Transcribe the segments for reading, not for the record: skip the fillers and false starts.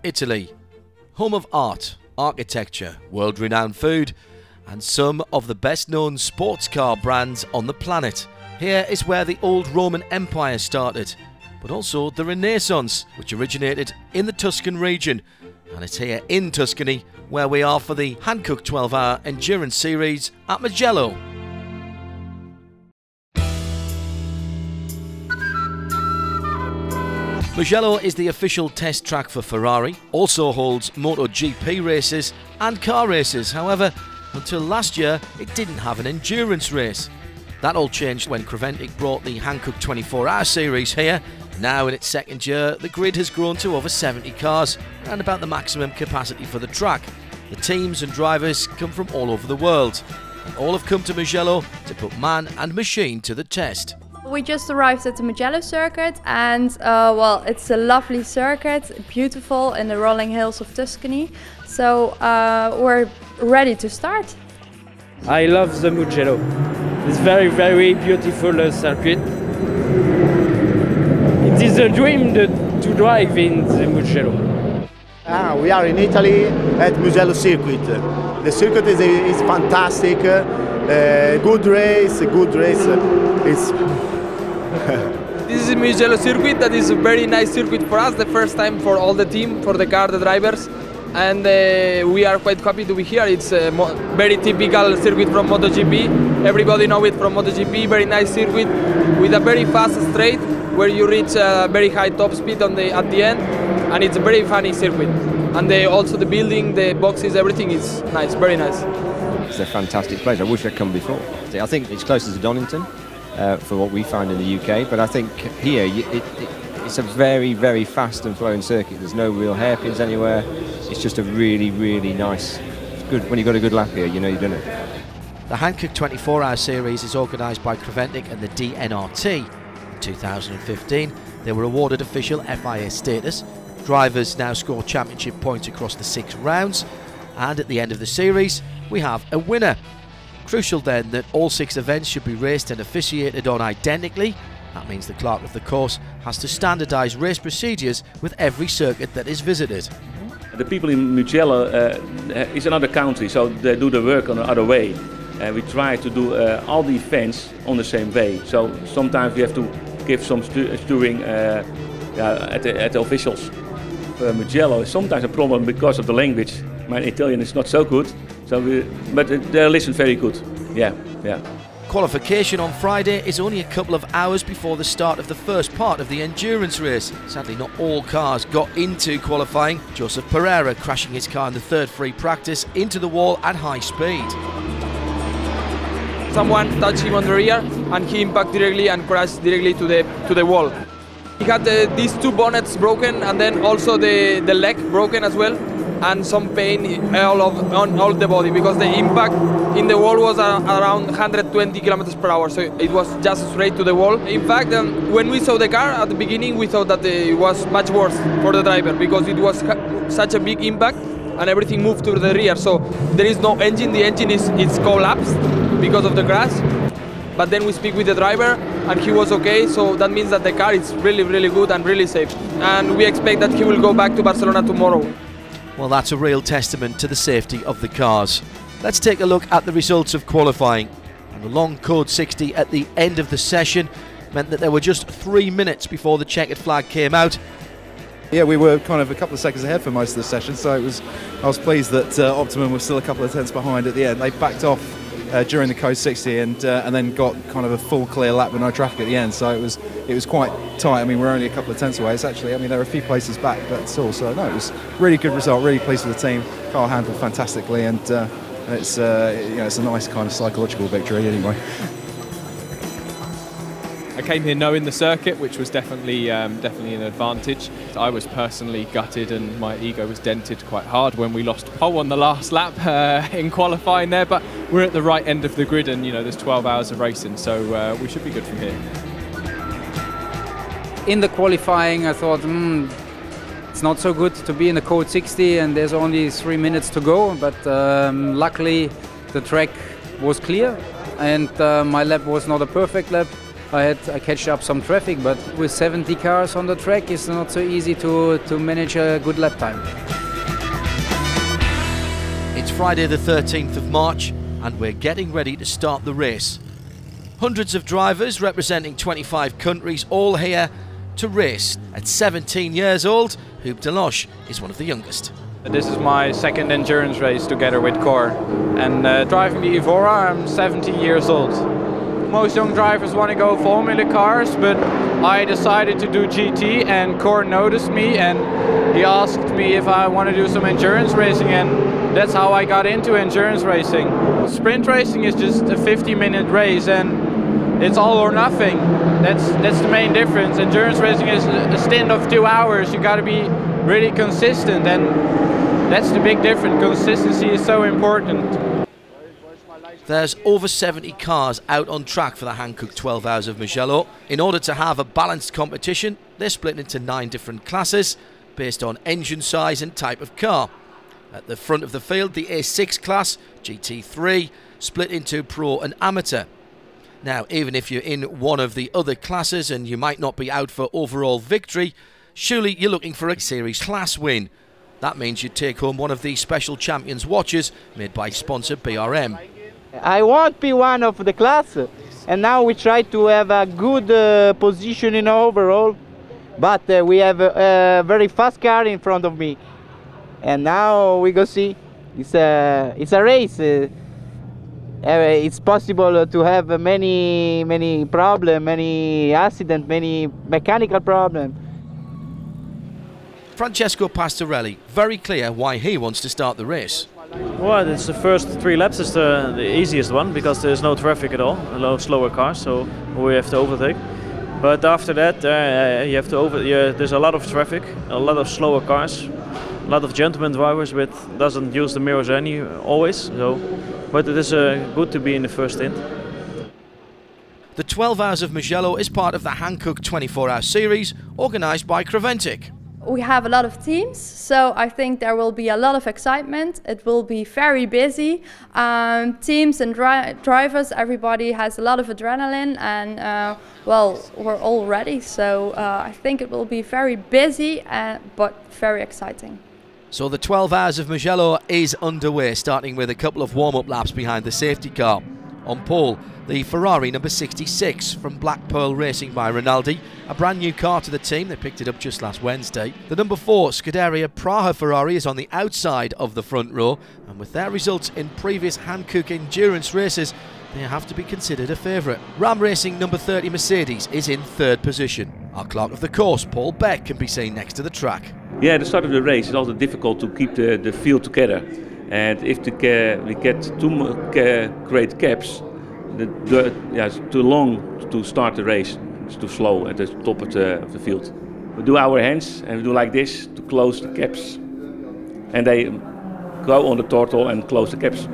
Italy, home of art, architecture, world-renowned food, and some of the best-known sports car brands on the planet. Here is where the old Roman Empire started, but also the Renaissance, which originated in the Tuscan region. And it's here in Tuscany where we are for the Hankook 12-hour endurance series at Mugello. Mugello is the official test track for Ferrari, also holds MotoGP races and car races. However, until last year it didn't have an endurance race. That all changed when Creventic brought the Hankook 24-hour series here. Now in its second year, the grid has grown to over 70 cars, and about the maximum capacity for the track. The teams and drivers come from all over the world, and all have come to Mugello to put man and machine to the test. We just arrived at the Mugello circuit, and well, it's a lovely circuit, beautiful in the rolling hills of Tuscany. So we're ready to start. I love the Mugello. It's very beautiful circuit. It is a dream to drive in the Mugello. We are in Italy at Mugello circuit. The circuit is fantastic. Good race. It's This is a Mugello circuit that is a very nice circuit for us, the first time for all the team, for the car, the drivers, and we are quite happy to be here. It's a very typical circuit from MotoGP. Everybody knows it from MotoGP, very nice circuit with a very fast straight where you reach a very high top speed at the end, and it's a very funny circuit. And also the building, the boxes, everything is nice, very nice. It's a fantastic place. I wish I'd come before. I think it's closer to Donington. For what we find in the UK, but I think here it's a very fast and flowing circuit. There's no real hairpins anywhere. It's just a really nice. It's good when you've got a good lap here. You know you've done it. The Hankook 24-hour series is organised by Creventic and the DNRT. In 2015, they were awarded official FIA status. Drivers now score championship points across the 6 rounds, and at the end of the series, we have a winner. Crucial then that all 6 events should be raced and officiated on identically. That means the clerk of the course has to standardise race procedures with every circuit that is visited. The people in Mugello is another country, so they do the work on another way. We try to do all the events on the same way. So sometimes we have to give some steering at the officials. Mugello is sometimes a problem because of the language. My Italian is not so good. But they listen very good, yeah. Qualification on Friday is only a couple of hours before the start of the first part of the endurance race. Sadly, not all cars got into qualifying. Joseph Pereira crashing his car in the third free practice into the wall at high speed. Someone touched him on the rear and he impacted directly and crashed directly to the wall. He had these 2 bonnets broken, and then also the leg broken as well, and some pain on all the body because the impact in the wall was around 120 kilometers per hour, so it was just straight to the wall. In fact, when we saw the car at the beginning, we thought that it was much worse for the driver because it was such a big impact and everything moved to the rear, so there is no engine. The engine is collapsed because of the crash. But then we speak with the driver and he was okay, so that means that the car is really good and really safe, and we expect that he will go back to Barcelona tomorrow. Well, that's a real testament to the safety of the cars. Let's take a look at the results of qualifying. And the long code 60 at the end of the session meant that there were just 3 minutes before the checkered flag came out. Yeah, we were kind of a couple of seconds ahead for most of the session, so I was pleased that Optimum was still a couple of tenths behind at the end. They backed off during the code 60 and then got kind of a full clear lap with no traffic at the end, so it was quite tight. I mean, we're only a couple of tenths away. It's actually, I mean, there are a few places back, but still, so no, it was a really good result. Really pleased with the team. Car handled fantastically, and And it's it's a nice kind of psychological victory anyway. I came here knowing the circuit, which was definitely an advantage. I was personally gutted and my ego was dented quite hard when we lost pole on the last lap in qualifying there, but we're at the right end of the grid and there's 12 hours of racing, so we should be good from here. In the qualifying I thought, it's not so good to be in the code 60 and there's only 3 minutes to go, but luckily the track was clear and my lap was not a perfect lap. I catched up some traffic, but with 70 cars on the track, it's not so easy to manage a good lap time. It's Friday the 13th of March and we're getting ready to start the race. Hundreds of drivers representing 25 countries all here to race. At 17 years old, Huub de Loche is one of the youngest. This is my second endurance race together with Cor, and driving the Evora, I'm 17 years old. Most young drivers want to go Formula cars, but I decided to do GT and Cor noticed me and he asked me if I want to do some endurance racing, and that's how I got into endurance racing. Sprint racing is just a 50-minute race and it's all or nothing. That's the main difference. Endurance racing is a stint of 2 hours. You got to be really consistent, and that's the big difference. Consistency is so important. There's over 70 cars out on track for the Hankook 12H Mugello. In order to have a balanced competition, they're split into 9 different classes based on engine size and type of car. At the front of the field, the A6 class, GT3, split into pro and amateur. Now, even if you're in one of the other classes and you might not be out for overall victory, surely you're looking for a series class win. That means you take home one of these special champions watches made by sponsor BRM. I won't be one of the class, and now we try to have a good position in overall, but we have a very fast car in front of me, and now we go see. It's a race. It's possible to have many problems, many accidents, many mechanical problems. Francesco Pastorelli, very clear why he wants to start the race. Well, it's the first 3 laps is the easiest one because there's no traffic at all, a lot of slower cars, so we have to overtake. But after that, you have to there's a lot of traffic, a lot of slower cars, a lot of gentleman drivers with doesn't use the mirrors always. So, but it is good to be in the first stint. The 12H Mugello is part of the Hankook 24-hour series organised by Creventic. We have a lot of teams, so I think there will be a lot of excitement. It will be very busy. Teams and drivers, everybody has a lot of adrenaline, and well, we're all ready. So I think it will be very busy, but very exciting. So the 12H Mugello is underway, starting with a couple of warm-up laps behind the safety car. On pole, the Ferrari number 66 from Black Pearl Racing by Rinaldi, a brand new car to the team. They picked it up just last Wednesday. The number 4 Scuderia Praha Ferrari is on the outside of the front row, and with their results in previous Hankook endurance races, they have to be considered a favourite. Ram Racing number 30 Mercedes is in 3rd position. Our clerk of the course, Paul Beck, can be seen next to the track. Yeah, at the start of the race it's also difficult to keep the field together, and if we get too great gaps, it's too long to start the race. It's too slow at the top of the field. We do our hands and we do like this to close the gaps, and they go on the throttle and close the gaps.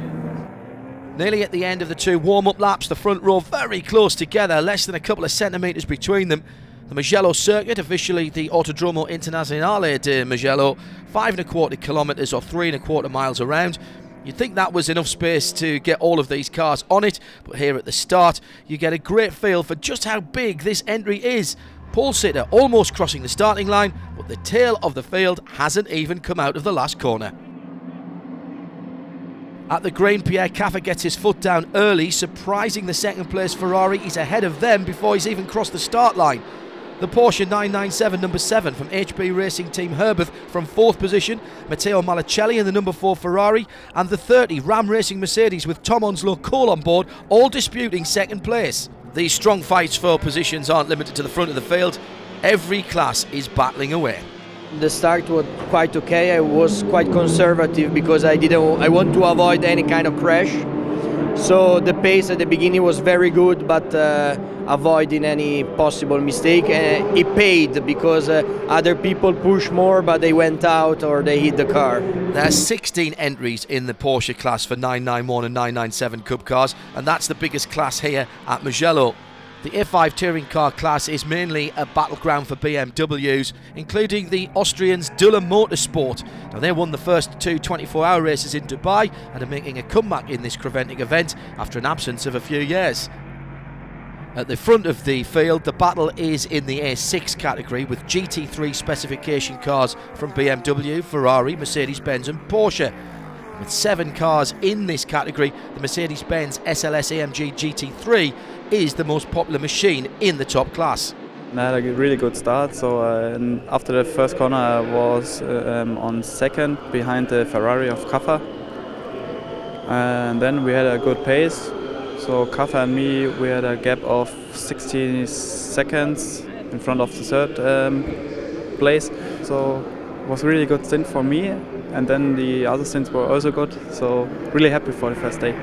Nearly at the end of the 2 warm-up laps, the front row very close together, less than a couple of centimetres between them. The Mugello circuit, officially the Autodromo Internazionale di Mugello, 5¼ kilometres or 3¼ miles around. You'd think that was enough space to get all of these cars on it, but here at the start you get a great feel for just how big this entry is. Pole sitter almost crossing the starting line, but the tail of the field hasn't even come out of the last corner. At the green, Pierre Caffa gets his foot down early, surprising the 2nd place Ferrari. He's ahead of them before he's even crossed the start line. The Porsche 997 number 7 from HB Racing Team Herbert from 4th position, Matteo Malicelli in the number 4 Ferrari, and the 30 Ram Racing Mercedes with Tom Onslow Cole on board, all disputing 2nd place. These strong fights for positions aren't limited to the front of the field. Every class is battling away. The start was quite okay. I was quite conservative because I want to avoid any kind of crash. So the pace at the beginning was very good, but avoiding any possible mistake. It paid because other people pushed more, but they went out or they hit the car. There's 16 entries in the Porsche class for 991 and 997 Cup cars, and that's the biggest class here at Mugello. The A5 touring car class is mainly a battleground for BMWs, including the Austrians Duller Motorsport. Now, they won the first two 24-hour races in Dubai and are making a comeback in this Creventic event after an absence of a few years. At the front of the field, the battle is in the A6 category with GT3 specification cars from BMW, Ferrari, Mercedes-Benz and Porsche. With 7 cars in this category, the Mercedes-Benz SLS-AMG GT3 is the most popular machine in the top class. I had a really good start, so after the first corner I was on second behind the Ferrari of Kaffa. And then we had a good pace, so Kaffa and me, we had a gap of 60 seconds in front of the third place, so it was a really good stint for me, and then the other stints were also good, so really happy for the first day.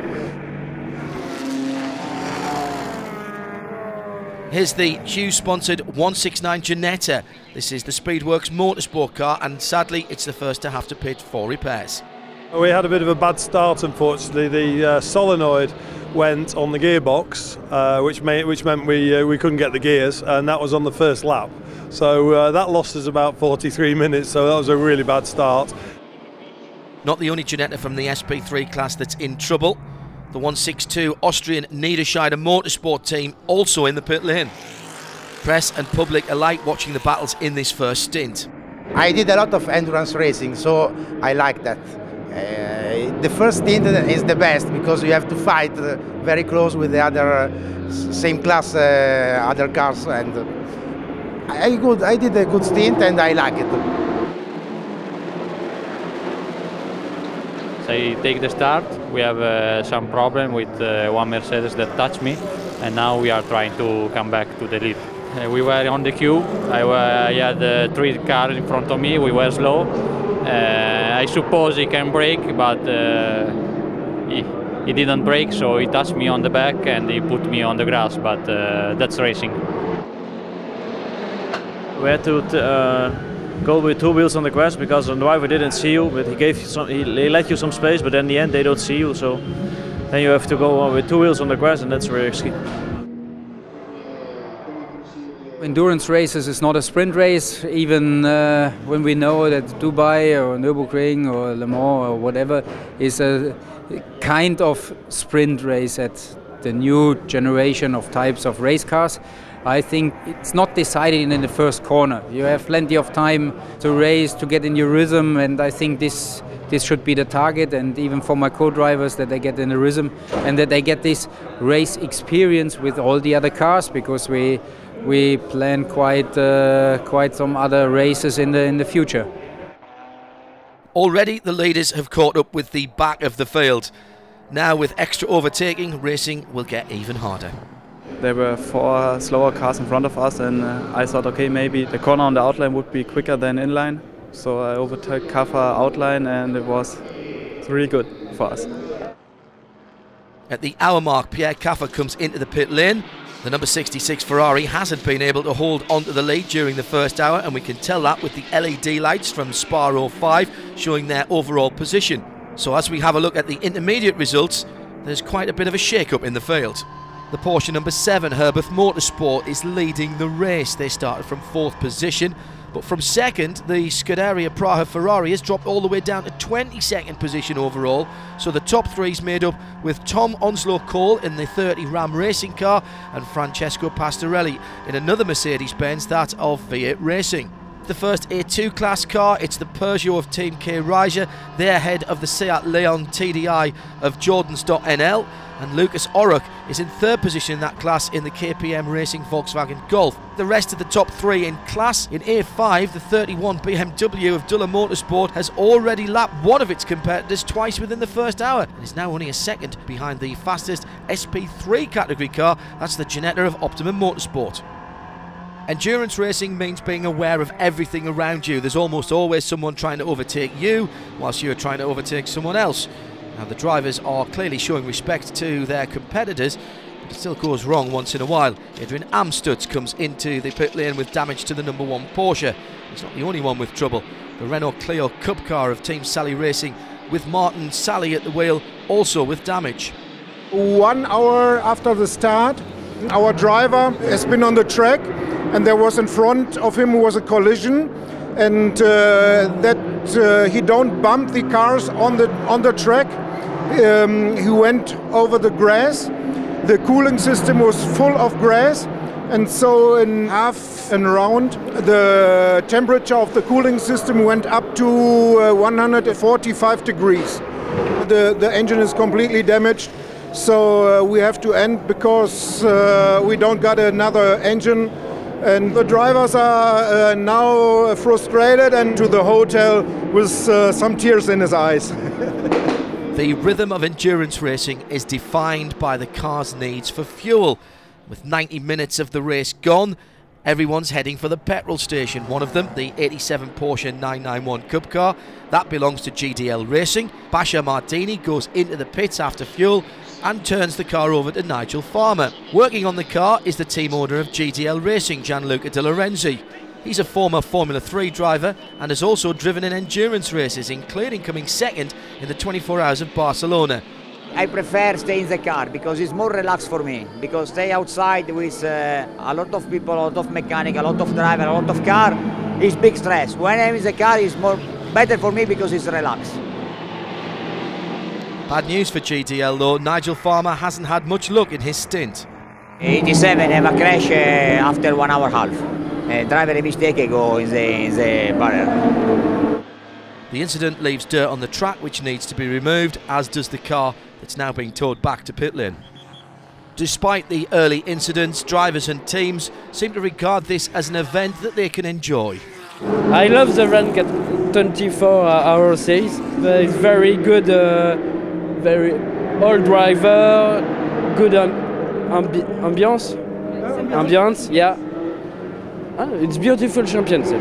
Here's the Hughes-sponsored 169 Ginetta. This is the Speedworks Motorsport car, and sadly it's the first to have to pit for repairs. We had a bit of a bad start, unfortunately. The solenoid went on the gearbox, which meant we couldn't get the gears, and that was on the first lap. So that lost us about 43 minutes, so that was a really bad start. Not the only Ginetta from the SP3 class that's in trouble. The 162 Austrian Niederscheider Motorsport team also in the pit lane. Press and public alike watching the battles in this first stint. I did a lot of endurance racing, so I like that. The first stint is the best because you have to fight very close with the other same class other cars, and I did a good stint and I like it. I take the start. We have some problem with one Mercedes that touched me, and now we are trying to come back to the lead. We were on the queue. I had 3 cars in front of me. We were slow. I suppose he can brake, but he didn't brake, so he touched me on the back and he put me on the grass, but that's racing. We had to go with 2 wheels on the grass because the driver didn't see you, but he let you some space, but in the end they don't see you, so then you have to go with 2 wheels on the grass, and that's very risky. Endurance races is not a sprint race, even when we know that Dubai or Nürburgring or Le Mans or whatever is a kind of sprint race at the new generation of types of race cars. I think it's not decided in the first corner. You have plenty of time to race, to get in your rhythm, and I think this should be the target, and even for my co-drivers, that they get in the rhythm and that they get this race experience with all the other cars, because we plan quite some other races in the future. Already the leaders have caught up with the back of the field. Now with extra overtaking, racing will get even harder. There were 4 slower cars in front of us, and I thought, okay, maybe the corner on the outline would be quicker than inline. So I overtook Kaffa outline, and it was really good for us. At the hour mark, Pierre Kaffa comes into the pit lane. The number 66 Ferrari hasn't been able to hold onto the lead during the first hour, and we can tell that with the LED lights from Spa 05 showing their overall position. So as we have a look at the intermediate results, there's quite a bit of a shake-up in the field. The Porsche number 7 Herbert Motorsport is leading the race. They started from 4th position, but from 2nd, the Scuderia Praha Ferrari has dropped all the way down to 22nd position overall. So the top 3 is made up with Tom Onslow-Cole in the 30 Ram racing car and Francesco Pastorelli in another Mercedes-Benz, that of V8 Racing. The first A2 class car, it's the Peugeot of Team K Raja. They're ahead of the Seat Leon TDI of Jordans.nl, and Lucas Orrock is in 3rd position in that class in the KPM Racing Volkswagen Golf. The rest of the top 3 in class, in A5, the 31 BMW of Duller Motorsport has already lapped one of its competitors twice within the first hour and is now only a second behind the fastest SP3 category car, that's the Ginetta of Optimum Motorsport. Endurance racing means being aware of everything around you. There's almost always someone trying to overtake you whilst you're trying to overtake someone else. Now the drivers are clearly showing respect to their competitors, but it still goes wrong once in a while. Adrian Amstutz comes into the pit lane with damage to the number 1 Porsche. He's not the only one with trouble. The Renault Clio Cup car of Team Sally Racing, with Martin Sally at the wheel, also with damage. 1 hour after the start, our driver has been on the track, and there was in front of him was a collision, and that he don't bump the cars on the track. He went over the grass. The cooling system was full of grass, and so in half an round the temperature of the cooling system went up to 145 degrees. The engine is completely damaged, so we have to end because we don't got another engine. And the drivers are now frustrated and to the hotel with some tears in his eyes. The rhythm of endurance racing is defined by the car's needs for fuel. With 90 minutes of the race gone, everyone's heading for the petrol station. One of them, the 87 Porsche 991 Cup car, that belongs to GDL Racing. Basha Martini goes into the pits after fuel and turns the car over to Nigel Farmer. Working on the car is the team owner of GDL Racing, Gianluca De Lorenzi. He's a former Formula 3 driver and has also driven in endurance races, including coming second in the 24 Hours of Barcelona. I prefer stay in the car because it's more relaxed for me, because stay outside with a lot of people, a lot of mechanic, a lot of driver, a lot of car is big stress. When I'm in the car it's more better for me because it's relaxed. Bad news for GDL though, Nigel Farmer hasn't had much luck in his stint. 87 have a crash after 1 hour and a half. Driver mistake go in the barrier. The incident leaves dirt on the track which needs to be removed, as does the car that's now being towed back to pit lane. Despite the early incidents, drivers and teams seem to regard this as an event that they can enjoy. I love the Hankook 24H series. It's very good, very old driver, good ambience, yeah. It's beautiful championship.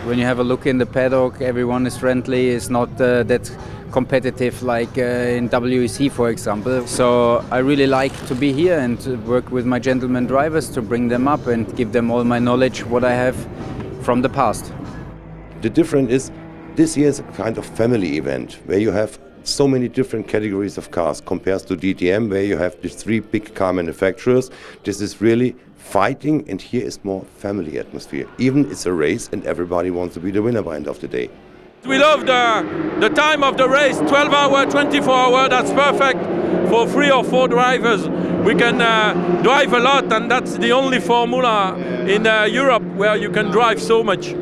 When you have a look in the paddock, everyone is friendly. It's not that competitive like in WEC, for example. So I really like to be here and to work with my gentleman drivers to bring them up and give them all my knowledge, what I have from the past. The difference is this year is a kind of family event where you have so many different categories of cars compared to DTM, where you have the 3 big car manufacturers. This is really fighting, and here is more family atmosphere. Even it's a race and everybody wants to be the winner by the end of the day. We love the time of the race, 12 hour, 24 hour, that's perfect for 3 or 4 drivers. We can drive a lot, and that's the only formula in Europe where you can drive so much.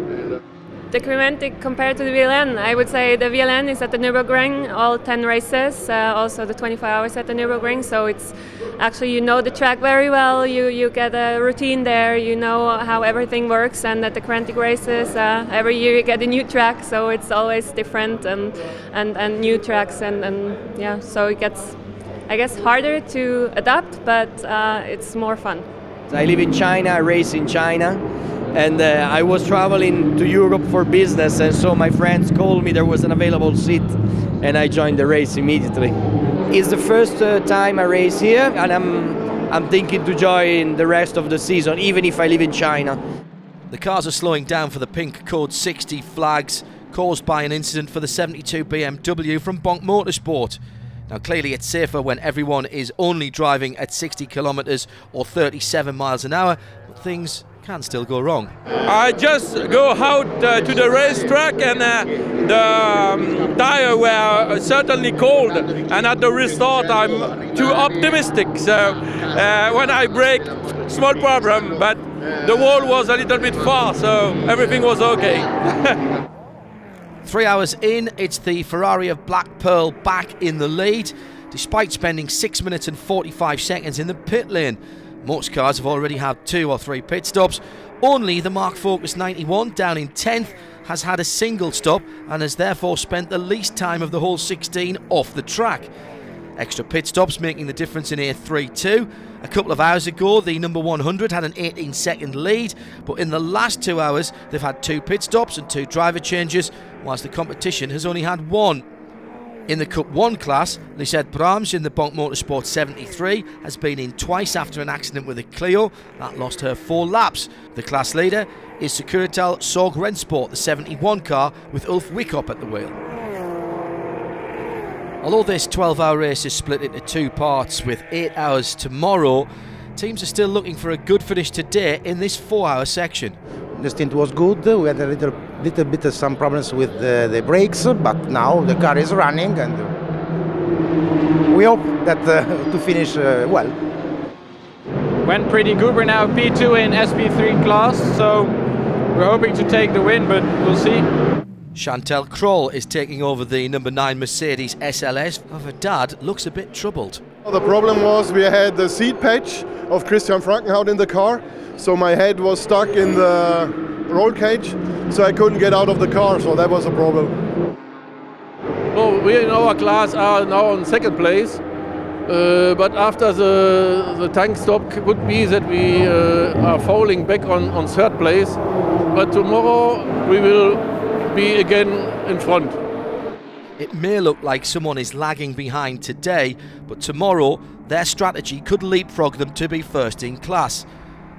Documented compared to the VLN, I would say the VLN is at the Nürburgring, all 10 races, also the 24 hours at the Nürburgring, so it's actually, you know the track very well, you get a routine there, you know how everything works, and at the Quantic races, every year you get a new track, so it's always different and new tracks, and yeah, so it gets, I guess, harder to adapt, but it's more fun. I live in China, I race in China. And I was traveling to Europe for business, and so my friends called me there was an available seat, and I joined the race immediately. It's the first time I race here, and I'm thinking to join the rest of the season, even if I live in China. The cars are slowing down for the pink Code 60 flags caused by an incident for the 72 BMW from Bonk Motorsport. Now clearly it's safer when everyone is only driving at 60 kilometers or 37 miles an hour, but things can still go wrong. I just go out to the racetrack, and the tire were certainly cold, and at the restart I'm too optimistic, so when I brake, small problem, but the wall was a little bit far, so everything was okay. 3 hours in, it's the Ferrari of Black Pearl back in the lead, despite spending 6 minutes and 45 seconds in the pit lane. Most cars have already had 2 or 3 pit stops. Only the Mark Focus 91, down in 10th, has had a single stop and has therefore spent the least time of the whole 16 off the track. Extra pit stops making the difference in A3-2. A couple of hours ago, the number 100 had an 18-second lead, but in the last 2 hours, they've had 2 pit stops and 2 driver changes, whilst the competition has only had 1. In the Cup 1 class, Lisette Brahms in the Bonk Motorsport 73 has been in twice after an accident with a Clio. That lost her 4 laps. The class leader is Securital Sorg Rennsport, the 71 car, with Ulf Wickop at the wheel. Although this 12-hour race is split into 2 parts with 8 hours tomorrow, teams are still looking for a good finish today in this 4-hour section. The stint was good. We had a little bit of some problems with the brakes, but now the car is running, and we hope that to finish well. Went pretty good. We're now P2 in SP3 class, so we're hoping to take the win, but we'll see. Chantal Kroll is taking over the number 9 Mercedes SLS. Her dad looks a bit troubled. The problem was we had the seat patch of Christian Frankenhout in the car, so my head was stuck in the roll cage, so I couldn't get out of the car, so that was a problem. Well, we in our class are now on 2nd place, but after the tank stop could be that we are falling back on 3rd place, but tomorrow we will be again in front. It may look like someone is lagging behind today, but tomorrow their strategy could leapfrog them to be first in class.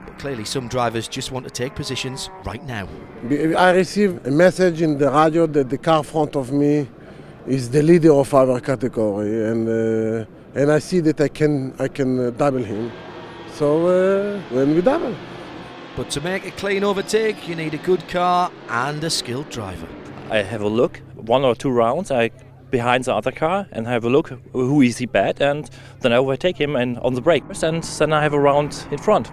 But clearly some drivers just want to take positions right now. I received a message in the radio that the car in front of me is the leader of our category, and I see that I can double him. So when we double. But to make a clean overtake, you need a good car and a skilled driver. I have a look, 1 or 2 rounds behind the other car, and have a look who is he bad, and then I overtake him and on the brake, and then I have a round in front.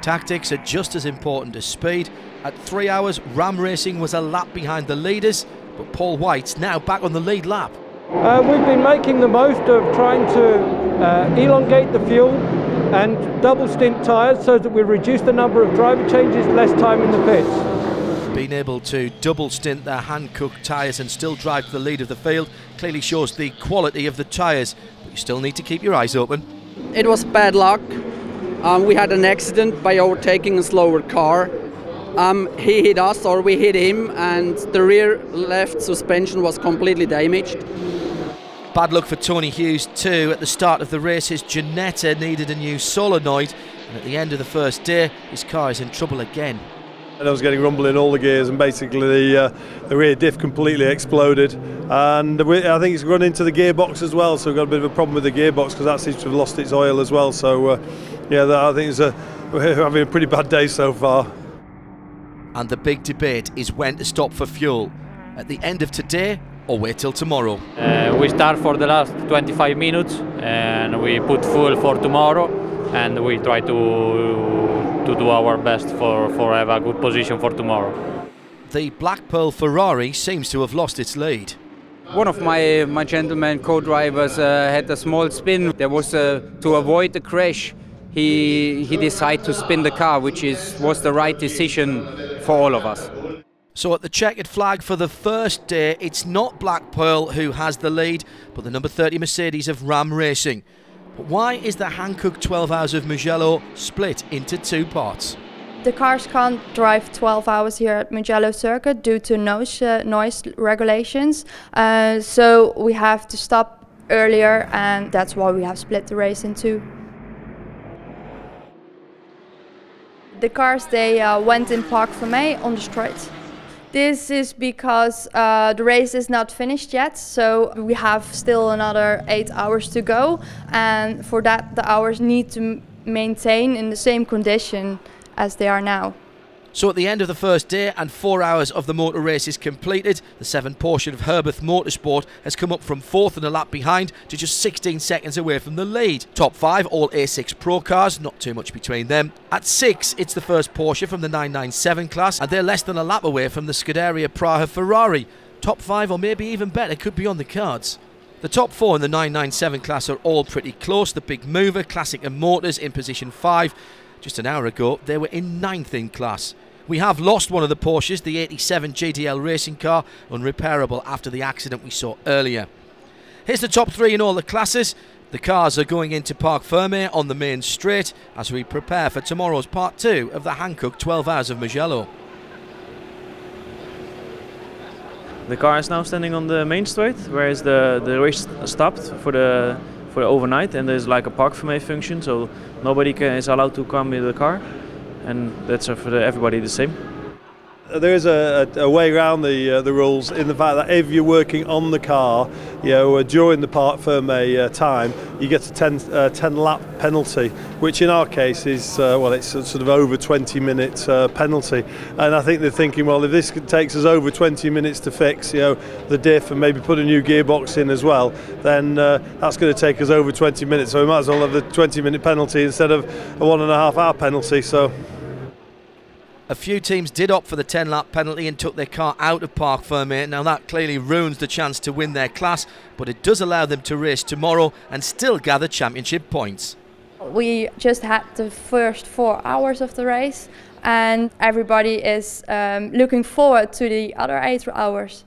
Tactics are just as important as speed. At 3 hours, Ram Racing was a lap behind the leaders, but Paul White's now back on the lead lap. We've been making the most of trying to elongate the fuel and double stint tyres so that we reduce the number of driver changes, less time in the pits. Being able to double stint their Hankook tyres and still drive to the lead of the field clearly shows the quality of the tyres, but you still need to keep your eyes open. It was bad luck. We had an accident by overtaking a slower car. He hit us or we hit him, and the rear left suspension was completely damaged. Bad luck for Tony Hughes too. At the start of the race, his Ginetta needed a new solenoid, and at the end of the first day, his car is in trouble again. I was getting rumble in all the gears, and basically the rear diff completely exploded, and I think it's run into the gearbox as well, so we've got a bit of a problem with the gearbox because that seems to have lost its oil as well. So yeah, I think we're having a pretty bad day so far. And the big debate is when to stop for fuel. At the end of today, or wait till tomorrow. We start for the last 25 minutes and we put fuel for tomorrow, and we try to do our best for have a good position for tomorrow. The Black Pearl Ferrari seems to have lost its lead. One of my gentleman co-drivers had a small spin. There was to avoid the crash. He decided to spin the car, which was the right decision for all of us. So at the checkered flag for the first day, it's not Black Pearl who has the lead, but the number 30 Mercedes of Ram Racing. But why is the Hankook 12 Hours of Mugello split into 2 parts? The cars can't drive 12 hours here at Mugello circuit due to noise regulations, so we have to stop earlier, and that's why we have split the race in 2. The cars, they went in Park Vermeer on the straight. This is because the race is not finished yet, so we have still another 8 hours to go, and for that the hours need to maintain in the same condition as they are now. So at the end of the first day and 4 hours of the motor race is completed, the 7 Porsche of Herbeth Motorsport has come up from 4th and a lap behind to just 16 seconds away from the lead. Top 5 all A6 Pro cars, not too much between them. At 6 it's the first Porsche from the 997 class, and they're less than a lap away from the Scuderia Praha Ferrari. Top 5 or maybe even better could be on the cards. The top 4 in the 997 class are all pretty close. The Big Mover, Classic and Motors in position 5. Just an hour ago they were in 9th in class. We have lost one of the Porsches, the 87 GTL racing car, unrepairable after the accident we saw earlier. Here's the top three in all the classes. The cars are going into Parc Fermé on the main straight as we prepare for tomorrow's part 2 of the Hankook 12H of Mugello. The car is now standing on the main straight, whereas the race stopped for the overnight, and there's like a Parc Fermé function, so nobody is allowed to come with the car, and that's for everybody the same. There is a way around the rules in the fact that if you're working on the car, during the Parc Fermé time, you get a 10 lap penalty, which in our case is it's a sort of over 20-minute penalty. And I think they're thinking, well, if this takes us over 20 minutes to fix, the diff and maybe put a new gearbox in as well, then that's going to take us over 20 minutes. So we might as well have the 20-minute penalty instead of a 1.5-hour penalty. So. A few teams did opt for the 10-lap penalty and took their car out of Parc Fermé. Now that clearly ruins the chance to win their class, but it does allow them to race tomorrow and still gather championship points. We just had the first 4 hours of the race and everybody is looking forward to the other 8 hours.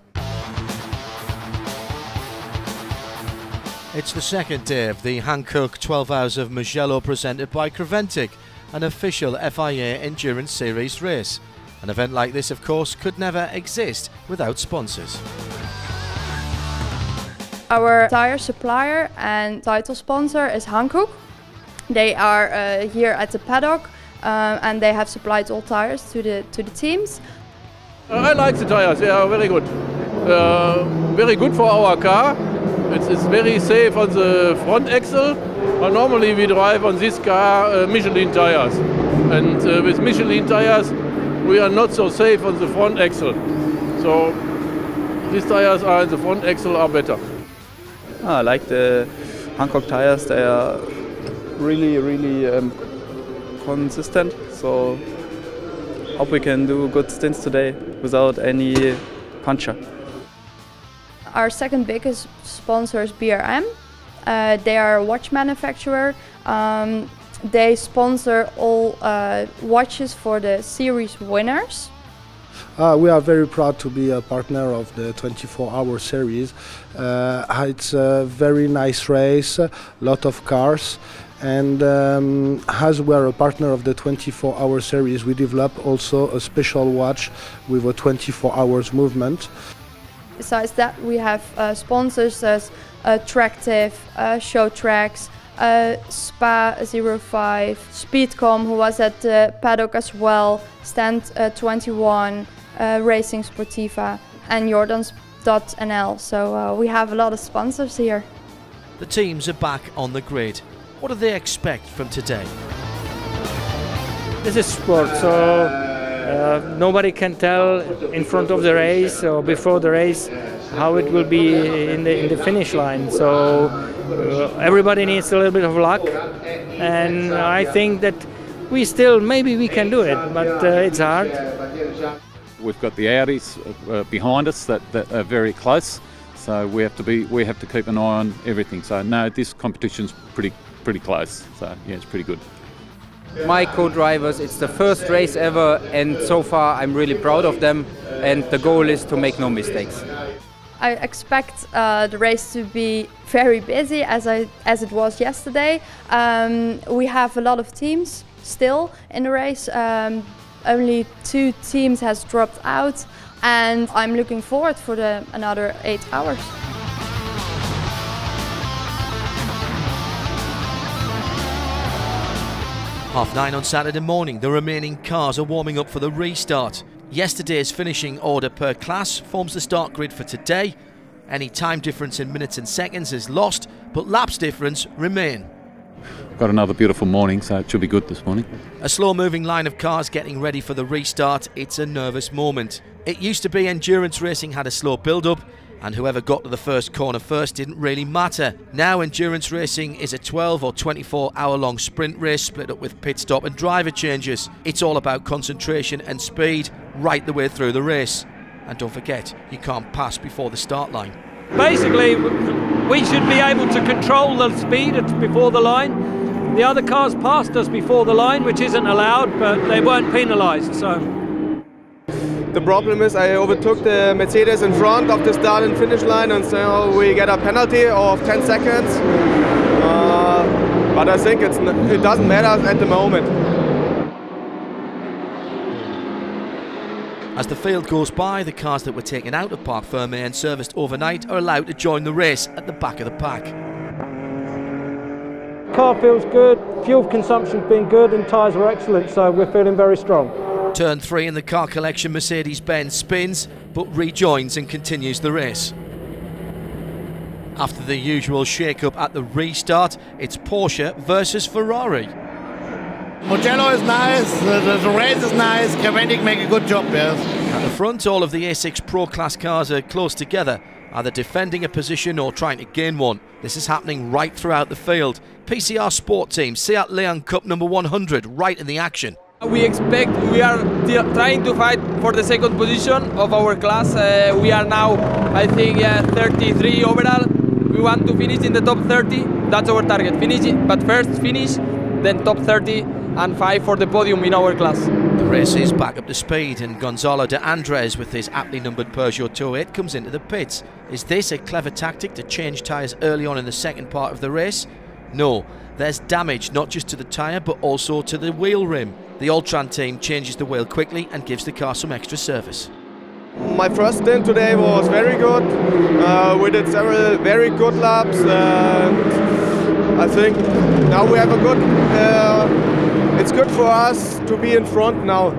It's the second day of the Hankook 12H of Mugello presented by Creventic, an official FIA Endurance Series race. An event like this, of course, could never exist without sponsors. Our tyre supplier and title sponsor is Hankook. They are here at the paddock and they have supplied all tyres to the teams. I like the tyres, they are very good. Very good for our car. It's very safe on the front axle. Normally we drive on this car Michelin tires, and with Michelin tires we are not so safe on the front axle. So these tires are in the front axle are better. I like the Hankook tires. They are really consistent. So hope we can do good stints today without any puncture. Our second biggest sponsor is BRM. They are a watch manufacturer. They sponsor all watches for the series winners. We are very proud to be a partner of the 24-hour series. It's a very nice race, a lot of cars, and as we are a partner of the 24-hour series, we develop also a special watch with a 24 hours movement. Besides that, we have sponsors as Tractive, Show Tracks, Spa 05, Speedcom, who was at the paddock as well, Stand 21, Racing Sportiva, and Jordans.nl. So we have a lot of sponsors here. The teams are back on the grid. What do they expect from today? This is sport, so nobody can tell in front of the race or before the race how it will be in the finish line. So everybody needs a little bit of luck, and I think that maybe we can do it, but it's hard. We've got the Audis behind us that are very close, so we have to keep an eye on everything. So no, this competition's pretty close. So yeah, it's pretty good. My co-drivers, it's the first race ever, and so far I'm really proud of them, and the goal is to make no mistakes. I expect the race to be very busy as it was yesterday. We have a lot of teams still in the race. Only 2 teams has dropped out, and I'm looking forward for another 8 hours. Half 9 on Saturday morning, the remaining cars are warming up for the restart. Yesterday's finishing order per class forms the start grid for today. Any time difference in minutes and seconds is lost, but laps difference remain. Got another beautiful morning, so it should be good this morning. A slow-moving line of cars getting ready for the restart. It's a nervous moment. It used to be endurance racing had a slow build-up, and whoever got to the first corner first didn't really matter. Now endurance racing is a 12 or 24 hour long sprint race split up with pit stop and driver changes. It's all about concentration and speed right the way through the race. And don't forget, you can't pass before the start line. Basically, we should be able to control the speed before the line. The other cars passed us before the line, which isn't allowed, but they weren't penalised. So The problem is I overtook the Mercedes in front of the start and finish line, and so we get a penalty of 10 seconds. But I think it doesn't matter at the moment. As the field goes by, the cars that were taken out of Parc Fermé and serviced overnight are allowed to join the race at the back of the pack. Car feels good, fuel consumption's been good and tyres are excellent, so we're feeling very strong. Turn 3 in the car collection, Mercedes-Benz spins but rejoins and continues the race. After the usual shake-up at the restart, it's Porsche versus Ferrari. Mugello is nice, the race is nice, Cavendish make a good job, yes. At the front, all of the A6 Pro Class cars are close together, either defending a position or trying to gain one. This is happening right throughout the field. PCR Sport Team, Seat Leon Cup number 100, right in the action. We are trying to fight for the second position of our class. We are now, I think, 33 overall. We want to finish in the top 30, that's our target. But first finish, then top 30 and fight for the podium in our class. The race is back up to speed and Gonzalo de Andres with his aptly numbered Peugeot 208 comes into the pits. Is this a clever tactic to change tyres early on in the second part of the race? No, there's damage not just to the tyre but also to the wheel rim. The Ultran team changes the wheel quickly and gives the car some extra service. My first stint today was very good. We did several very good laps, and I think now we have a good. It's good for us to be in front now.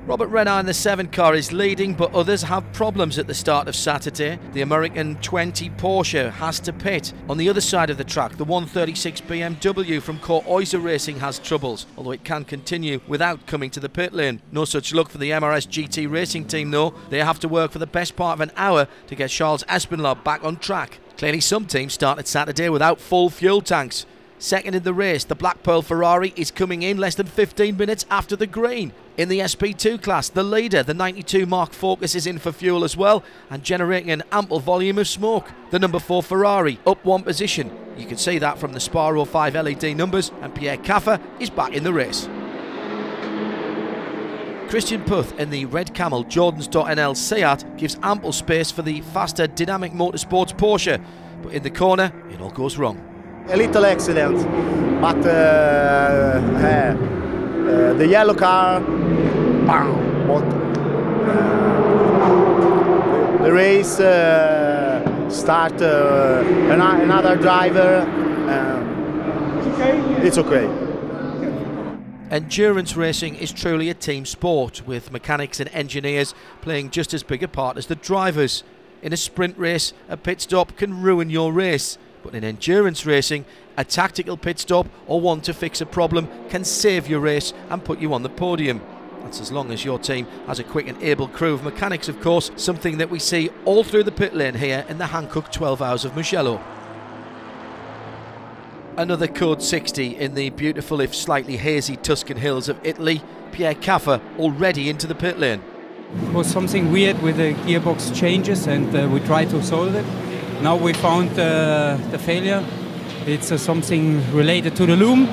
Robert Renard in the 7 car is leading, but others have problems at the start of Saturday. The American 20 Porsche has to pit. On the other side of the track, the 136 BMW from Core Oyster Racing has troubles, although it can continue without coming to the pit lane. No such luck for the MRS GT Racing team though. They have to work for the best part of an hour to get Charles Espinlab back on track. Clearly some teams started Saturday without full fuel tanks. Second in the race, the Black Pearl Ferrari is coming in less than 15 minutes after the green. In the SP2 class, the leader, the 92 Mark Focus, is in for fuel as well and generating an ample volume of smoke. The number 4 Ferrari up 1 position. You can see that from the Spa 05 LED numbers, and Pierre Caffer is back in the race. Christian Puth in the Red Camel Jordans.NL Seat gives ample space for the faster Dynamic Motorsports Porsche, but in the corner it all goes wrong. A little accident, but the yellow car, bam, the race start another driver, it's okay. Endurance racing is truly a team sport, with mechanics and engineers playing just as big a part as the drivers. In a sprint race, a pit stop can ruin your race. But in endurance racing, a tactical pit stop or one to fix a problem can save your race and put you on the podium. That's as long as your team has a quick and able crew of mechanics, of course, something that we see all through the pit lane here in the Hankook 12H of Mugello. Another Code 60 in the beautiful if slightly hazy Tuscan hills of Italy. Pierre Caffer already into the pit lane. It was something weird with the gearbox changes and we tried to solve it. Now we found the failure. It's something related to the loom.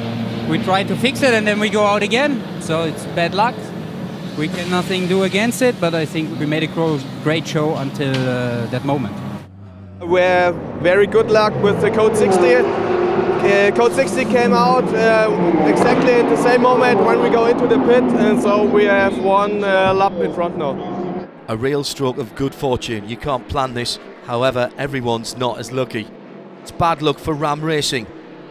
We try to fix it and then we go out again. So it's bad luck. We can nothing do against it, but I think we made a great show until that moment. We have very good luck with the Code 60. Code 60 came out exactly at the same moment when we go into the pit, and so we have 1 lap in front now. A real stroke of good fortune. You can't plan this. However, everyone's not as lucky. It's bad luck for Ram Racing.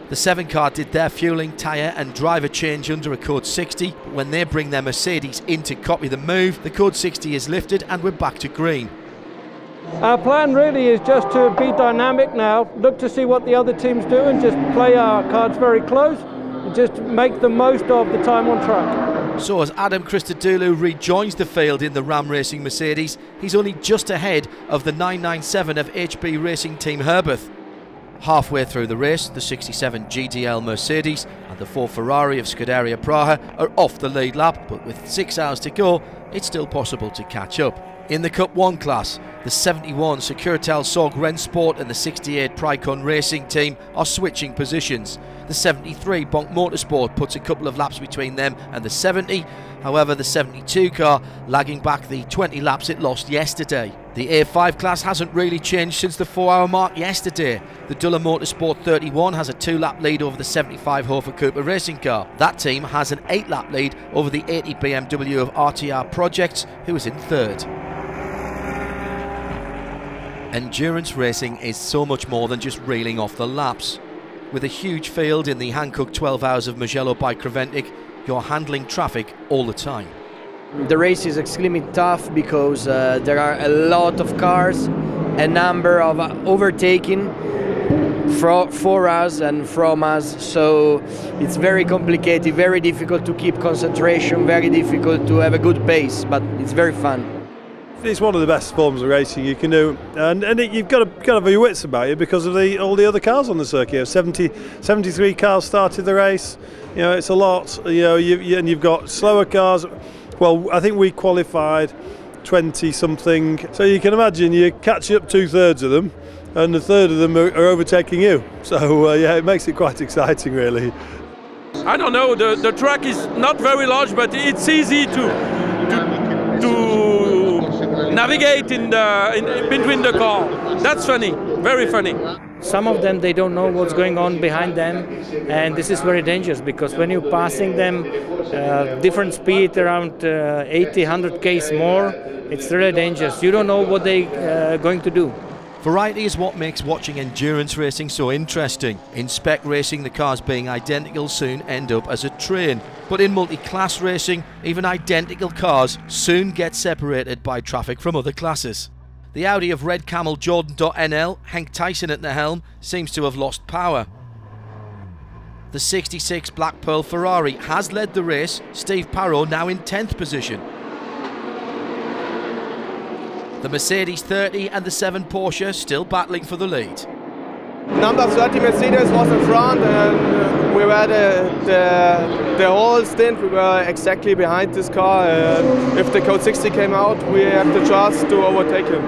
The 7 car did their fueling, tyre and driver change under a Code 60, but when they bring their Mercedes in to copy the move, the Code 60 is lifted and we're back to green. Our plan really is just to be dynamic now, look to see what the other teams do and just play our cards very close and just make the most of the time on track. So as Adam Christodoulou rejoins the field in the Ram Racing Mercedes, he's only just ahead of the 997 of HB Racing Team Herbeth. Halfway through the race, the 67 GDL Mercedes and the 4 Ferrari of Scuderia Praha are off the lead lap, but with 6 hours to go, it's still possible to catch up. In the Cup 1 class, the 71 Securital Sorg Rennsport and the 68 Pricon Racing team are switching positions. The 73 Bonk Motorsport puts a couple of laps between them and the 70, however the 72 car lagging back the 20 laps it lost yesterday. The A5 class hasn't really changed since the 4-hour mark yesterday. The Duller Motorsport 31 has a 2-lap lead over the 75 Hofer Cooper racing car. That team has an 8-lap lead over the 80 BMW of RTR Projects, who is in third. Endurance racing is so much more than just reeling off the laps. With a huge field in the Hankook 12H of Mugello by Creventic, you're handling traffic all the time. The race is extremely tough because there are a lot of cars, a number of overtaking for us and from us, so it's very complicated, very difficult to keep concentration, very difficult to have a good pace, but it's very fun. It's one of the best forms of racing you can do, and you've got to have your wits about you because of all the other cars on the circuit. 73 cars started the race. You know, it's a lot. You know, and you've got slower cars. Well, I think we qualified 20 something. So you can imagine you catch up 2/3 of them, and a third of them are overtaking you. So yeah, it makes it quite exciting, really. I don't know. The track is not very large, but it's easy to navigate in between the car. That's funny, very funny. Some of them, they don't know what's going on behind them, and this is very dangerous because when you're passing them different speed around 80-100 k's more, it's really dangerous. You don't know what they're going to do. Variety is what makes watching endurance racing so interesting. In spec racing, the cars being identical soon end up as a train. But in multi-class racing, even identical cars soon get separated by traffic from other classes. The Audi of Red Camel Jordan.NL, Henk Tyson at the helm, seems to have lost power. The 66 Black Pearl Ferrari has led the race, Steve Parrow now in 10th position. The Mercedes 30 and the 7 Porsche still battling for the lead. Number 30 Mercedes was in front, and we were the whole stint. We were exactly behind this car. If the Code 60 came out, we had the chance to overtake him.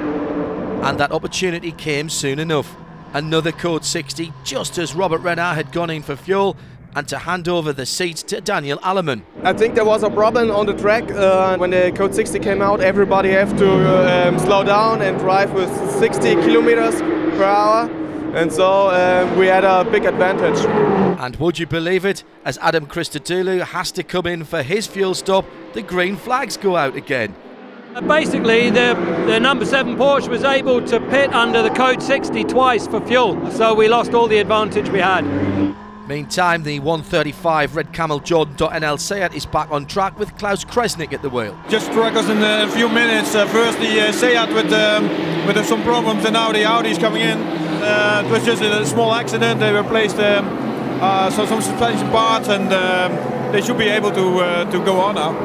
And that opportunity came soon enough. Another Code 60, just as Robert Renard had gone in for fuel, and to hand over the seat to Daniel Alleman. I think there was a problem on the track. When the Code 60 came out, everybody had to slow down and drive with 60 kilometers per hour. And so we had a big advantage. And would you believe it, as Adam Christodoulou has to come in for his fuel stop, the green flags go out again. Basically, the number 7 Porsche was able to pit under the Code 60 twice for fuel, so we lost all the advantage we had. Meantime, the 135 Red Camel Jordan.NL Seat is back on track with Klaus Kresnik at the wheel. Just struggles in a few minutes. First the Seat with some problems, and now the Audi is coming in. It was just a small accident. They replaced some suspension parts, and they should be able to go on now.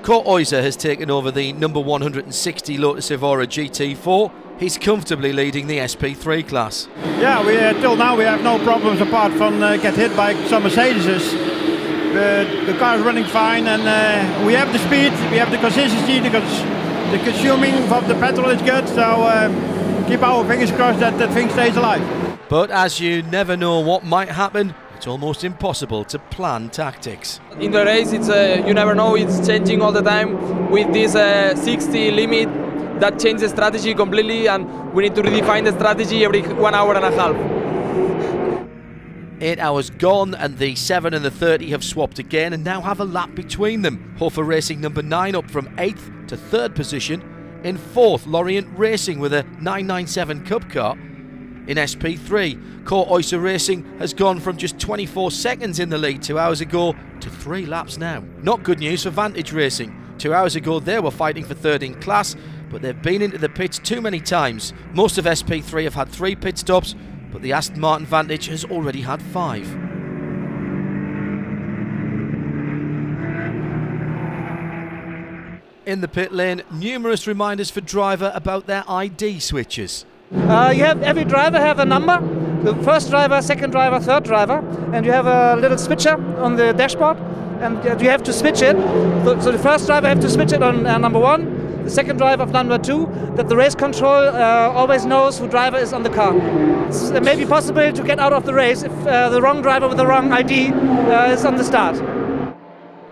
Kurt Euser has taken over the number 160 Lotus Evora GT4. He's comfortably leading the SP3 class. Yeah, till now we have no problems apart from get hit by some Mercedes. The car is running fine, and we have the speed, we have the consistency, the consuming of the petrol is good, so keep our fingers crossed that that thing stays alive. But as you never know what might happen, it's almost impossible to plan tactics. In the race, it's you never know, it's changing all the time with this 60 limit. That changes the strategy completely, and we need to redefine the strategy every 1 hour and a half. 8 hours gone, and the 7 and the 30 have swapped again and now have a lap between them. Hofer Racing number 9 up from 8th to 3rd position. In 4th, Lorient Racing with a 997 Cup car. In SP3, Kurt Euser Racing has gone from just 24 seconds in the lead 2 hours ago to 3 laps now. Not good news for Vantage Racing. 2 hours ago they were fighting for 3rd in class, but they've been into the pits too many times. Most of SP3 have had 3 pit stops, but the Aston Martin Vantage has already had 5. In the pit lane, numerous reminders for driver about their ID switches. Every driver have a number, the first driver, second driver, third driver, and you have a little switcher on the dashboard, and you have to switch it. So the first driver have to switch it on number 1, the second driver of number 2, that the race control always knows who driver is on the car. It's maybe possible to get out of the race if the wrong driver with the wrong ID is on the start.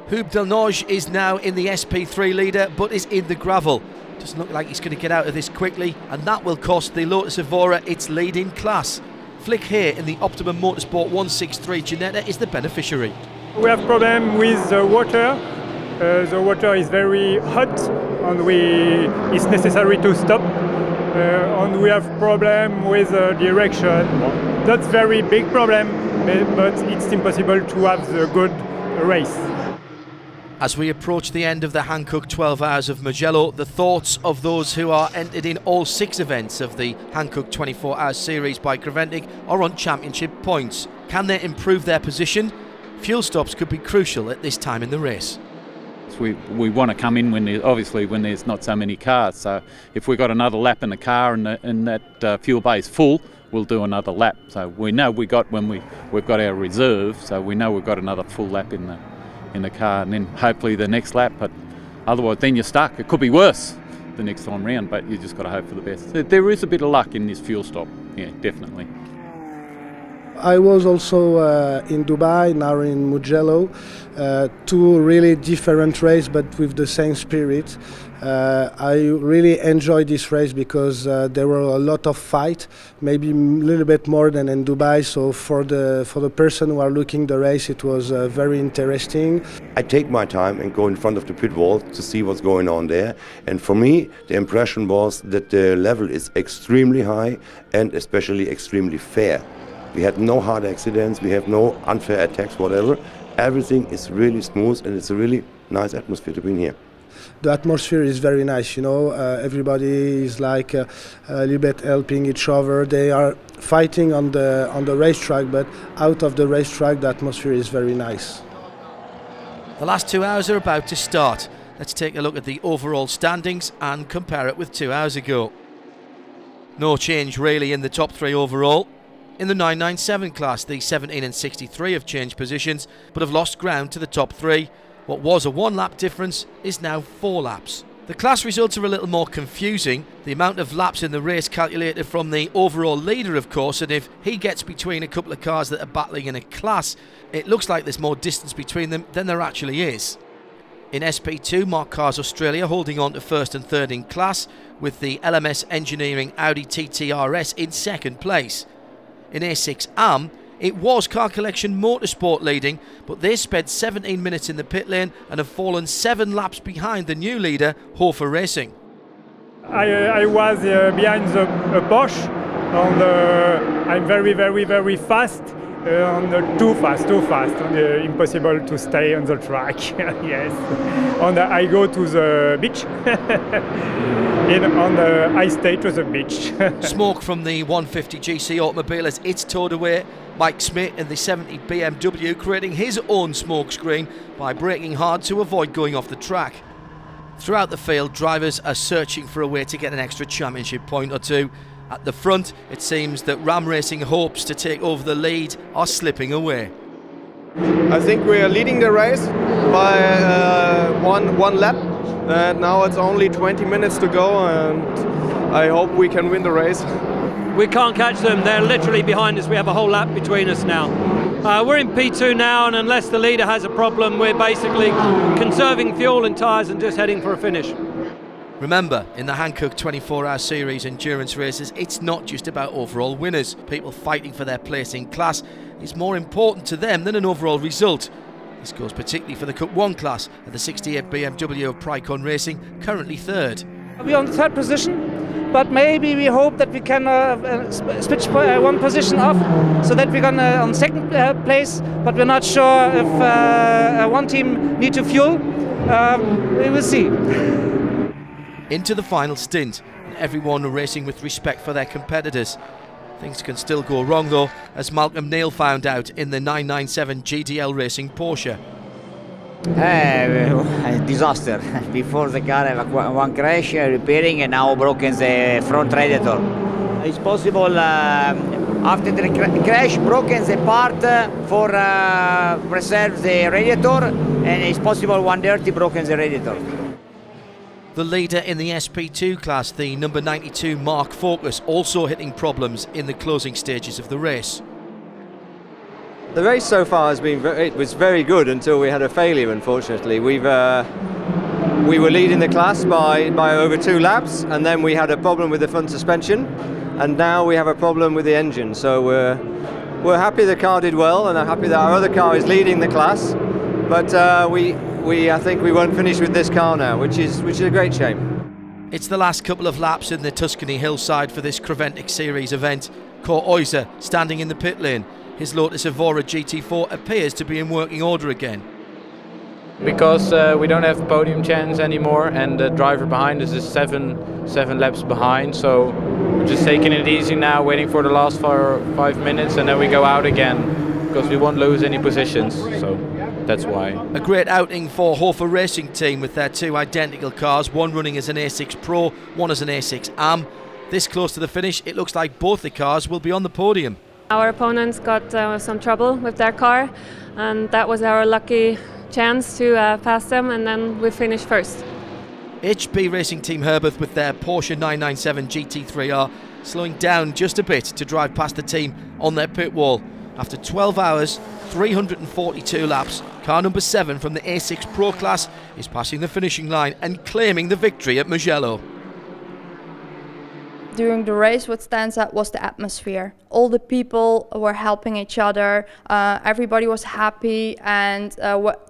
Huub Del Noj is now in the SP3 leader, but is in the gravel. Doesn't look like he's going to get out of this quickly, and that will cost the Lotus Evora its lead in class. Flick here in the Optimum Motorsport 163 Ginetta is the beneficiary. We have problem with the water. The water is very hot, and it's necessary to stop. And we have problem with direction. That's very big problem, but it's impossible to have the good race. As we approach the end of the Hankook 12 Hours of Mugello, the thoughts of those who are entered in all 6 events of the Hankook 24 Hours series by Creventic are on championship points. Can they improve their position? Fuel stops could be crucial at this time in the race. We want to come in when there's not so many cars. So if we've got another lap in the car and that fuel bay is full, we'll do another lap. So we know we've got our reserve, so we know we've got another full lap in the car, and then hopefully the next lap. But otherwise, then you're stuck. It could be worse the next time round, but you just got to hope for the best. There is a bit of luck in this fuel stop, yeah, definitely. I was also in Dubai, now in Mugello, 2 really different races but with the same spirit. I really enjoyed this race because there were a lot of fight, maybe a little bit more than in Dubai. So for the person who are looking the race, it was very interesting. I take my time and go in front of the pit wall to see what's going on there. And for me, the impression was that the level is extremely high and especially extremely fair. We had no hard accidents, we have no unfair attacks, whatever. Everything is really smooth and it's a really nice atmosphere to be in here. The atmosphere is very nice, you know, everybody is like a little bit helping each other. They are fighting on the racetrack, but out of the racetrack the atmosphere is very nice. The last 2 hours are about to start. Let's take a look at the overall standings and compare it with 2 hours ago. No change really in the top 3 overall. In the 997 class, the 17 and 63 have changed positions, but have lost ground to the top 3. What was a 1-lap difference is now 4 laps. The class results are a little more confusing. The amount of laps in the race calculated from the overall leader, of course, and if he gets between a couple of cars that are battling in a class, it looks like there's more distance between them than there actually is. In SP2, Mark Carr's Australia holding on to 1st and 3rd in class, with the LMS Engineering Audi TT RS in 2nd place. In A6 AM, it was Car Collection Motorsport leading, but they spent 17 minutes in the pit lane and have fallen 7 laps behind the new leader, Hofer Racing. I was behind the Porsche, and I'm very fast, too fast, and impossible to stay on the track. Yes, and I go to the beach. I stay to the beach. Smoke from the 150 GC automobile as it's towed away. Mike Smith in the 70 BMW creating his own smoke screen by braking hard to avoid going off the track. Throughout the field, drivers are searching for a way to get an extra championship point or 2. At the front, it seems that Ram Racing hopes to take over the lead are slipping away. I think we are leading the race by one lap, and now it's only 20 minutes to go, and I hope we can win the race. We can't catch them, they're literally behind us. We have a whole lap between us now. We're in P2 now, and unless the leader has a problem, we're basically conserving fuel and tyres and just heading for a finish. Remember, in the Hankook 24-hour series endurance races, it's not just about overall winners. People fighting for their place in class is more important to them than an overall result. This goes particularly for the Cup 1 class at the 68 BMW of Pricon Racing, currently 3rd. We're on the 3rd position, but maybe we hope that we can switch 1 position off, so that we're gonna on 2nd place, but we're not sure if one team need to fuel. We will see. Into the final stint, and everyone racing with respect for their competitors. Things can still go wrong though, as Malcolm Neal found out in the 997 GDL Racing Porsche. Disaster. Before the car have one crash, repairing, and now broken the front radiator. It's possible after the crash broken the part for preserve the radiator, and it's possible one dirty broken the radiator. The leader in the SP2 class, the number 92 Mark Focus, also hitting problems in the closing stages of the race. The race so far has been it was very good until we had a failure, unfortunately. We were leading the class by over 2 laps, and then we had a problem with the front suspension, and now we have a problem with the engine. So we're happy the car did well, and I'm happy that our other car is leading the class, but I think we won't finish with this car now, which is a great shame. It's the last couple of laps in the Tuscany hillside for this Creventic Series event. Cor Oyser standing in the pit lane. His Lotus Evora GT4 appears to be in working order again. Because we don't have podium chance anymore, and the driver behind us is seven laps behind, so we're just taking it easy now, waiting for the last 5 minutes, and then we go out again, because we won't lose any positions, so that's why. A great outing for Hofer Racing Team with their 2 identical cars, one running as an A6 Pro, one as an A6 AM. This close to the finish, it looks like both the cars will be on the podium. Our opponents got some trouble with their car, and that was our lucky chance to pass them, and then we finished first. HB Racing Team Herbert with their Porsche 997 GT3R slowing down just a bit to drive past the team on their pit wall. After 12 hours, 342 laps, car number 7 from the A6 Pro class is passing the finishing line and claiming the victory at Mugello. During the race, what stands out was the atmosphere. All the people were helping each other, everybody was happy, and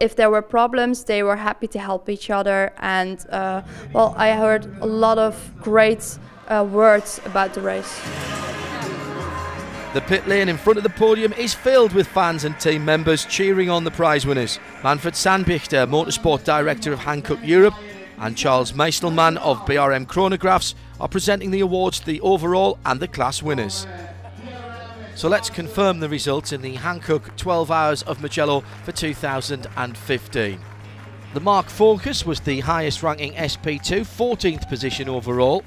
if there were problems, they were happy to help each other. And well, I heard a lot of great words about the race. The pit lane in front of the podium is filled with fans and team members cheering on the prize winners. Manfred Sandbichter, Motorsport Director of Hankook Europe, and Charles Meistelman of BRM Chronographs are presenting the awards to the overall and the class winners. So let's confirm the results in the Hankook 12 Hours of Mugello for 2015. The Mark Focus was the highest ranking SP2, 14th position overall.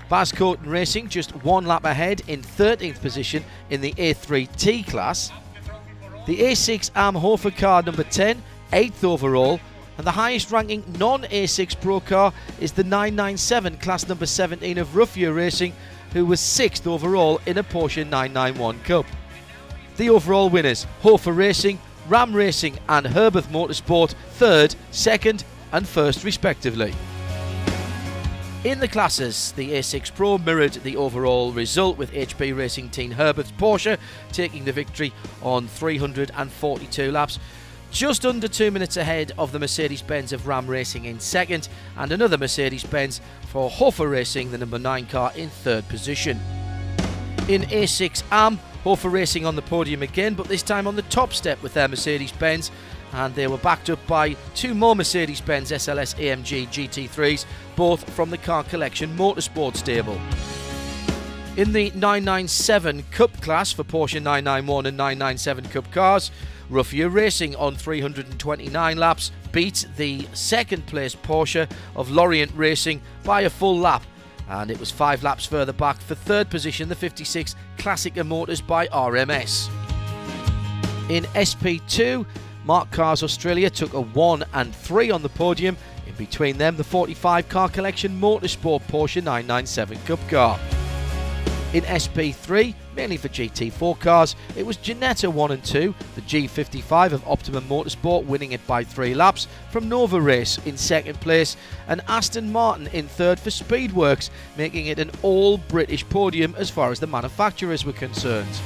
Bas Coten Racing just 1 lap ahead in 13th position in the A3T class. The A6 AM Hofer car number 10, 8th overall. And the highest ranking non-A6 Pro car is the 997 class number 17 of Ruffier Racing, who was 6th overall in a Porsche 991 Cup. The overall winners, Hofer Racing, Ram Racing and Herbert Motorsport, 3rd, 2nd and 1st respectively. In the classes, the A6 Pro mirrored the overall result, with HB Racing Team Herbert's Porsche taking the victory on 342 laps. Just under 2 minutes ahead of the Mercedes-Benz of Ram Racing in 2nd, and another Mercedes-Benz for Hofer Racing, the number 9 car, in 3rd position. In A6 AM, Hofer Racing on the podium again, but this time on the top step with their Mercedes-Benz, and they were backed up by 2 more Mercedes-Benz SLS AMG GT3s, both from the Car Collection Motorsport stable. In the 997 Cup class for Porsche 991 and 997 Cup cars, Ruffier Racing on 329 laps beat the 2nd place Porsche of Lorient Racing by a full lap, and it was 5 laps further back for 3rd position, the 56 Classica Motors by RMS. In SP2, Mark Cars Australia took a 1 and 3 on the podium. In between them, the 45 Car Collection Motorsport Porsche 997 Cup car. In SP3, mainly for GT4 cars, it was Ginetta 1 and 2, the G55 of Optimum Motorsport winning it by 3 laps from Nova Race in 2nd place, and Aston Martin in 3rd for Speedworks, making it an all-British podium as far as the manufacturers were concerned.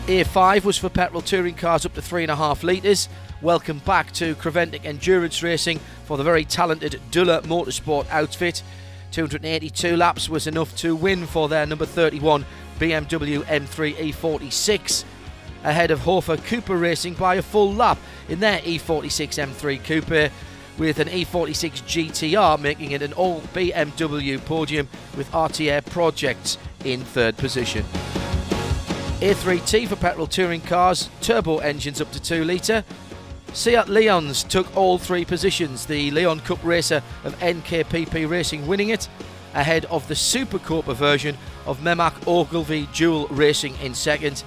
A5 was for petrol touring cars up to 3.5 litres. Welcome back to Creventic Endurance Racing for the very talented Duller Motorsport outfit. 282 laps was enough to win for their number 31 BMW M3 E46, ahead of Hofer Cooper Racing by a full lap in their E46 M3 Coupe, with an E46 GTR making it an all BMW podium with RTA Projects in 3rd position. A3T for petrol touring cars, turbo engines up to 2 litre. Seat Leons took all 3 positions, the Leon Cup racer of NKPP Racing winning it, ahead of the Super Copa version of Memak Ogilvy Dual Racing in 2nd,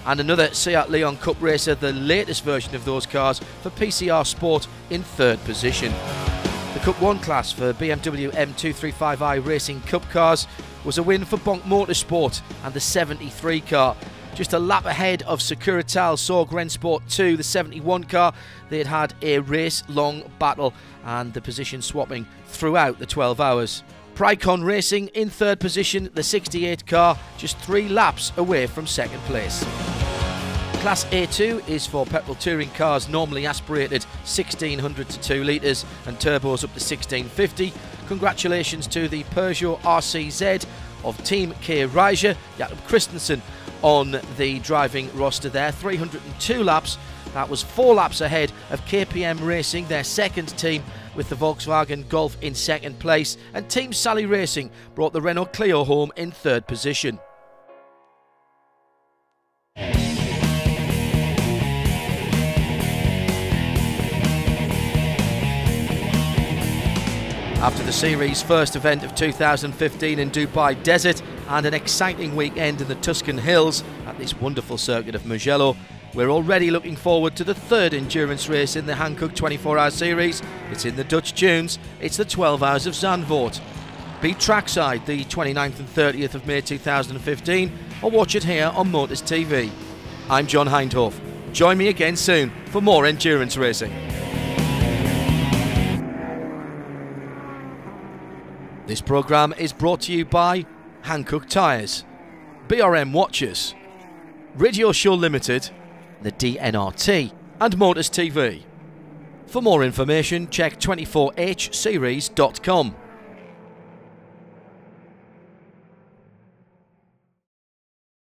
and another Seat Leon Cup racer, the latest version of those cars, for PCR Sport in 3rd position. The Cup 1 class for BMW M235i Racing Cup cars was a win for Bonk Motorsport and the 73 car. Just a lap ahead of Securital Sorg Rennsport 2, the 71 car. They had had a race-long battle and the position swapping throughout the 12 hours. Pricon Racing in third position, the 68 car, just 3 laps away from second place. Class A2 is for petrol touring cars normally aspirated 1600 to 2 litres and turbos up to 1650. Congratulations to the Peugeot RCZ of Team K Raja, Jakob Christensen on the driving roster there. 302 laps, that was 4 laps ahead of KPM Racing, their second team, with the Volkswagen Golf in second place, and Team Sally Racing brought the Renault Clio home in third position. After the series' first event of 2015 in Dubai Desert and an exciting weekend in the Tuscan Hills at this wonderful circuit of Mugello, we're already looking forward to the third endurance race in the Hankook 12H series. It's in the Dutch Dunes, it's the 12 Hours of Zandvoort. Be trackside the 29th and 30th of May 2015 or watch it here on Motors TV. I'm John Hindhoff. Join me again soon for more endurance racing. This programme is brought to you by Hankook Tyres, BRM Watches, Radio Show Limited, the DNRT and Motors TV. For more information, check 24hseries.com.